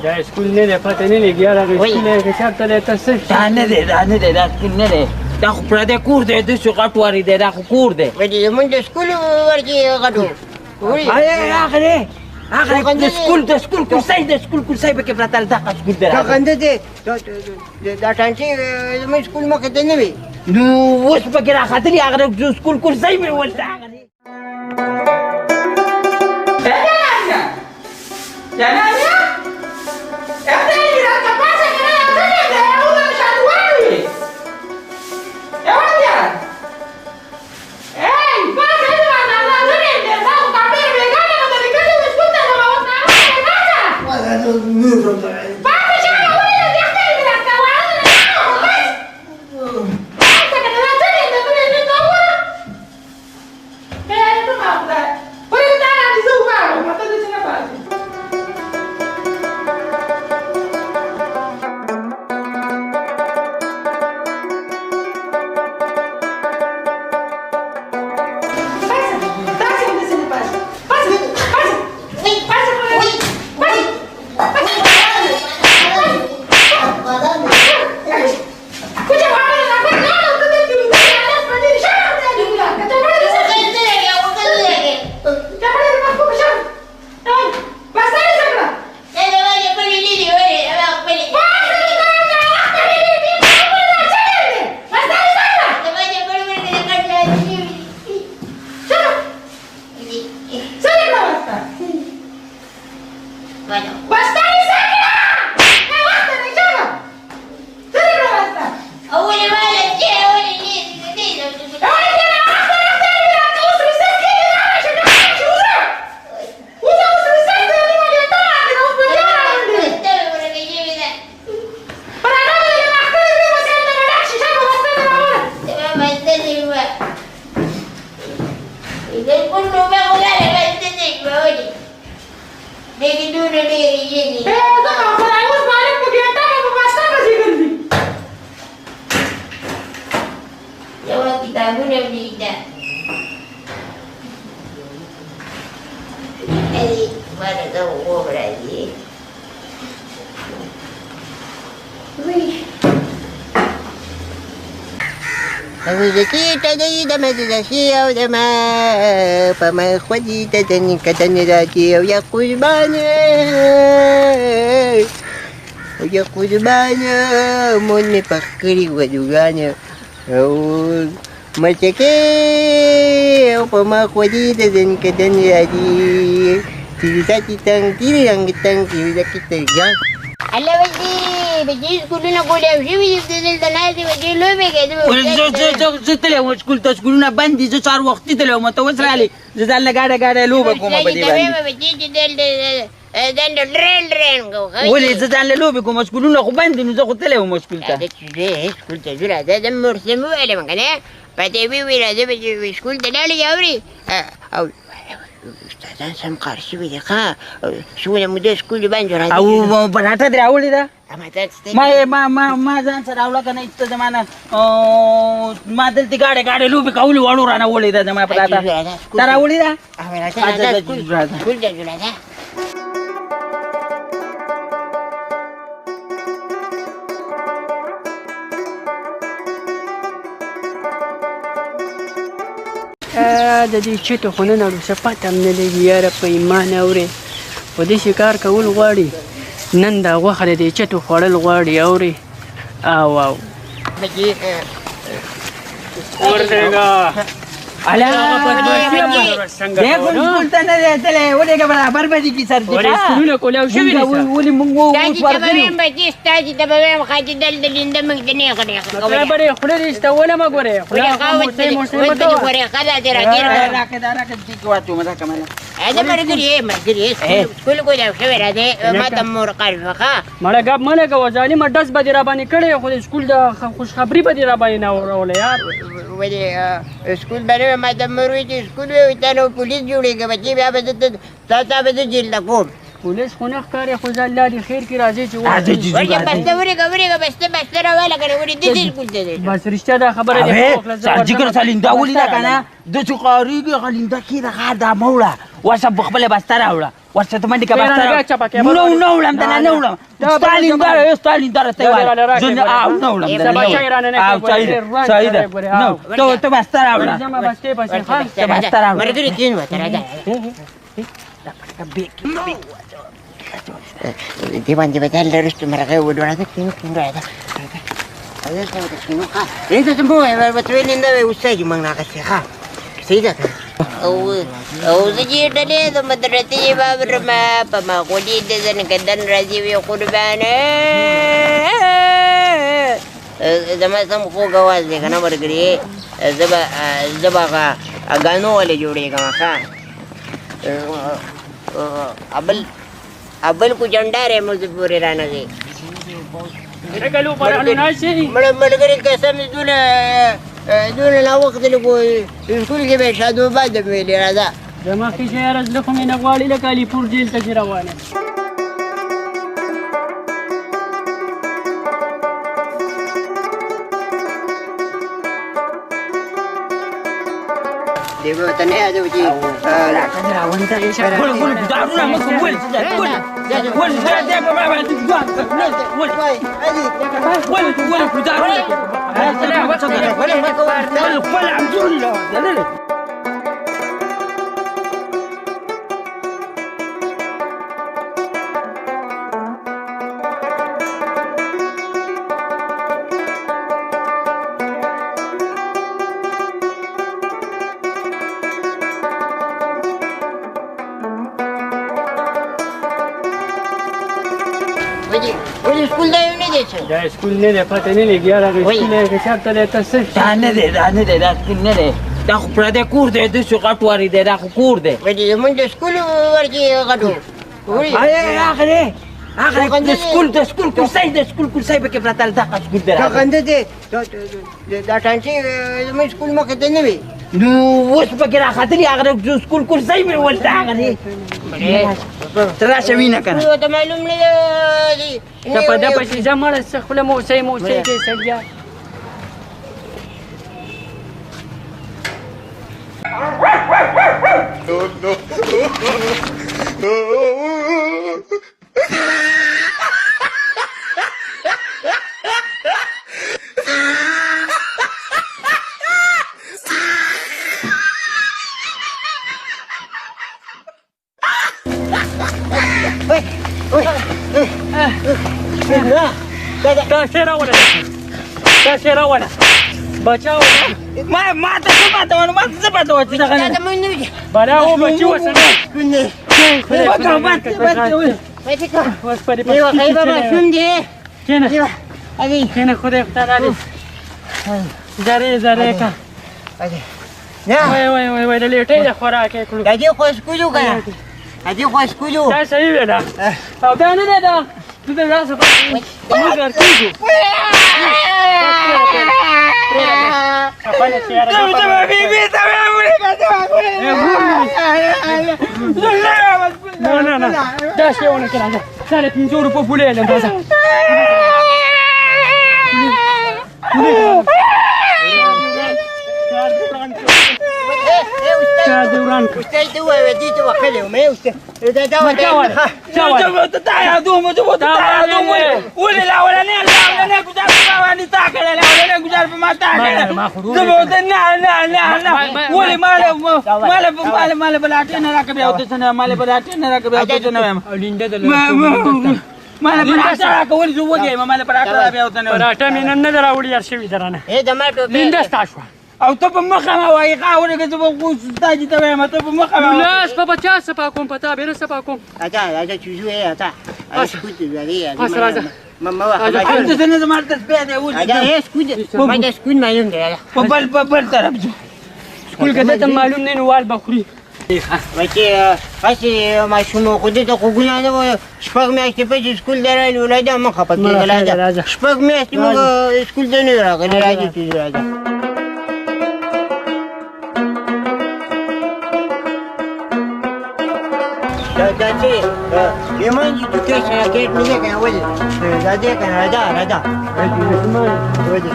دا سکول نه دی پته نه لګي یاره هغه سکول یې که چېرته دی ته څه دا نه دی دا سکول نه دی دا خو پردی کور دی داسې غټ واري دی دا خو کور دی زمونږ د سکول ورکې غټو هغه د سکول کرسۍ د سکول کرسۍ پکې پرته دغه سکول دی خنده دی دا ټانټې زموږ سکول مخې ته نه وي نو اوس پکې راختلي هغه د سکول کرسۍ مې ولته هغه دی زکیته دی د مدرسې او د ما په مخودي ته د نیکتن راځي او یا قربانه مون مې پخ کړي ودوګانه او مچکې او په مخودي ته د نیکتن راځي تیرې تنګ تیرې رنګ تنګ تیرې زکیته ګان الله وځي بچې سکولونه کولی شوي دي دلته ناستې بچې لوبې کوي زه تللی وم سکول ته سکولونه بند دي زه سهار وختي تللی وم ته اوس رالې زه ځان له ګاډه لوبه کوم په دې باندې ولې زه ځان له لوبې کوم سکولونه خو بند دي نو زه خو تللی وم سکول ته سکول ته ځو راځه زه ورته مې وویلم که نه پته مې وویل راځه به سکول ته لاړې اورې او استادان سم کار شوي دي ښه څومره موده سکول بند راځي او بناټه دې راوړې ده ما ځان سره راوړه که نه ته زما نه ما دلته ګاډې لوبې کولې وړو رانه وړې ده زما پراته تا راوړې ده سکول ته ځو راځه د دې چټو خو نن وروسته پته هم نه لګي یاره په ایمان اورې په دې شکار کول غواړي نن دا غوښه د دې چټو خوړل غواړي اورې او ورډېږه سکول ته نه دی تللی ولېږه برابر به دي کي سر سکولونه کولاو شوي دي ولې موږ اوس ورغلي بچې ستا چې ته به وایم ښځې دلته لنده موږ ته نه خورې مطلب به خوله دې ایستوله مه ګورې خوله خورې ښه ده چې راګېر راکړه ټیک واچوم دا کمله دا ملګري سکول کولاو شوی راځې ما ته مور قال ښه مړه ګپ مه لګوه ظالمه ډز به دې راباندې کړی خو د سکول د خوشخبري به دې راباندې نه اورولې یار ولې سکول باندې ما ته مور وایي چې سکول وایي تا نو پولیس جوړېږه بچې بیا به تا به زه جیل ته کوم پولیس خو نه ښکاري خو زه الله دې خیر کړي راځئ چې ورشه بسته ورېږه بسته راواله که نه ولې دې سکول ته دی بس رښتیا دا خبره دې سرجګر سلینده ولیده که نه د چې قاریږي غلینده کښېنه ښه دا مه وړه وشه خپله بسته راوړه वर्षात माहिती का पेराने बस्ता गाच्या पाक्या बरोबर. नवळम त्यांना नवळम स्टालिन दर तो बस्ता रावला जमा बसते बसे हा बस्ता रावला मला तरी तीन होता राजा देवान देवा चाललं रस्त मला काय ओढवायचं किंवा किंवा राजा अरे सांगतो किंवा खा रे तर तुम्ही बतवेलिंदा उत्साही मग ना कसं खा सही जात औजी डले तो मदरती बाबर मा पमा कोडी देजन कदन राजीव कुर्बान जमा सम को गवाज दे गाना बरगरी जबा का गानो वाले जोड़े का का अबल को झंडा रे मुझे पूरे राना के कलू पर नाही मडगरी कसं मी तुला ना वक्त को स्कूल के बैठा दो बाद मेले राजा जमा की शहरच लखमी नगवाडीला कालीपूर जेल तशी रवाना देव तने आज होती स्कूल जाऊ नाही द्यायचं स्कूल ने ले पता नहीं ले गया रा स्कूल के साथ ले तसे जाने दे रास्किन दे दाखव प्रदे कूर दे दुसरी काटवारी दे दाखव कूर दे म्हणजे स्कूल वरची काढू अरे आखरे स्कूल कुसाई पे के प्रताल दाखव स्कूल दे कंदे ते दाटांची मी स्कूल मग ते नाही नु वस पे के राखतली आखरे स्कूल कुसाई में बोलता आखरे तरा शमीना कर तो मालूम नाही पदा पशी जमळ सखले मोसे के सज्जा शेरावाला बचाओ माता बड़ा वो बच्ची वसन केना खुदे ताराले जरे का वय लेटे जा खोरा के कुल दादी खोस कुजू का दादी खोस कुजू काय सही बेटा अब दाने दे दा तू तो जा सब कर कुजू अपने शेयर ना दस येऊन केला 350 रुपये फुले आले दादा او ته په مخه ما وای خاورې کې ته په ستاجي ته وایم ته په مخه ما لا سپا 50 سپا کوم پتا به نه سپا کوم اجا چوجو ہے اجا اسکوت دی پاس راځه ماما واخا انت څنګه زمارته سپې دی و اجا اسکوت ما د اسکوت معلوم دی په بل طرف جو سکول کې ته معلوم نه نوال بخوري بچي پاسې ما شومو خو دې ته خوګونه نه شپږ میاشتې په سکول درایل ولایدا ما خپه کېږي شپږ میاشتې موږ سکول ته نه راغلی راځي چې راځي Daddy, you mind education academy kan wali. Daddy kan ada. Wali.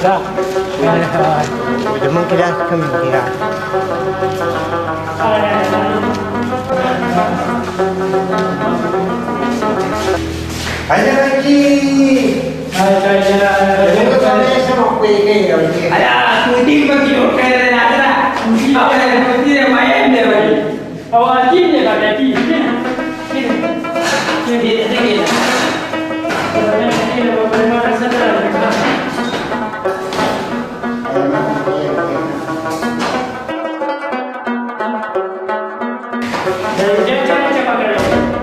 Udah mengkira kami kira. Ayo lagi. Ayo sama kue lagi. Ada kuning bagi oke ada. Apa yang kuning main deh bagi. Awak ni dia kat dia. Ini.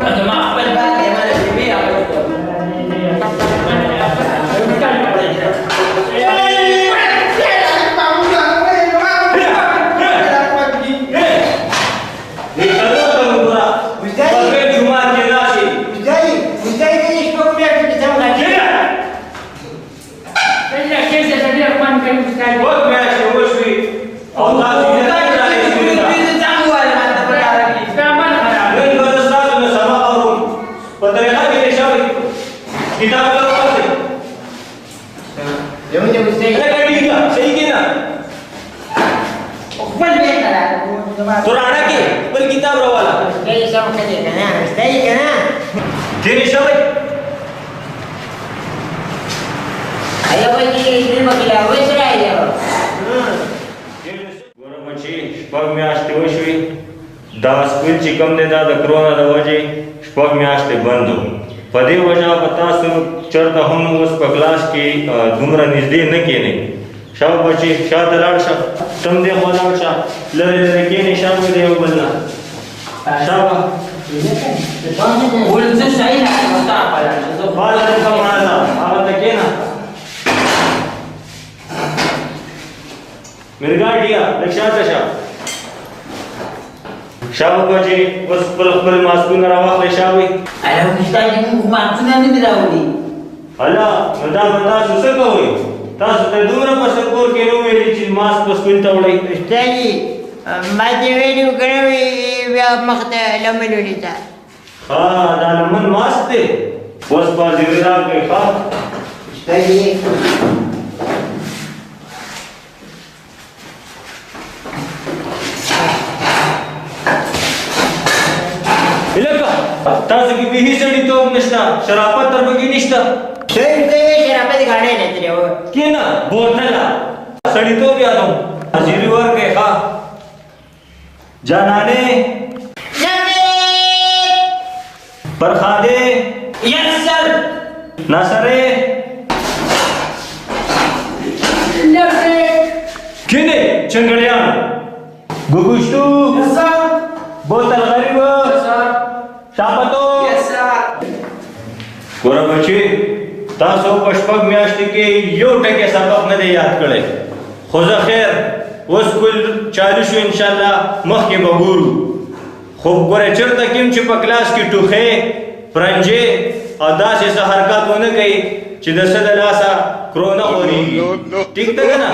Ada maaf pada yang ada di B apa itu. دا سکول چې کوم دی دا د کرونا د وجې شپږ میاشتې بند و په دې وجه به تاسو چېرته هم اوس په کلاس کې دومره نږدې نه کښېنئ شابه بچي شاته لاړ شه تم دې خوا لاړ شه لرې لرې کښېنئ شابه د یو بل نه شابه ولڅ شای نه وتا پاله بالا دې کمانه ده هغه ته کښېنه مرګاډیا لږ شاته شه شابه بچي اوس خپل ماسکونه راواخلئ شابه الو مشتاق موږ ماسکونه نه دي راوړي الله نو دا به تاسو څه کوئ تاسو ته دومره په سکور کې نو ویلي چې ماسک په سکول ته وړئ Ustazi, mati video kena biar makta lama dulu tak. ها دا لمن ماسک دی اوس په زیري راکړئ ښه Ustazi. لکه تاسو کې به هیڅ سړیتوب نشته شرافت تر پکې نشته Saya siapa di gaډه نه تلو. کېنه بوتله سړیتوب یادوم حاضري ورکړئ ښه جانانې فرخادې یس سر ناصرې کېنه چنګړیان ګوګوشتو بوتل غریب شاپتو ګوره بچي تاسو په شپږ میاشتې کې یو ټکی سبق نه دی یاد کړی خو زه خیر اوس کل چالو شو انشاءالله مخکې به ګورو خو ګوره چېرته کیم چې په کلاس کې ټوخې پرنجې او داسې څه حرکات ونه کوي چې د څه د لاسه کرونا خورېږي ټیک ده که نه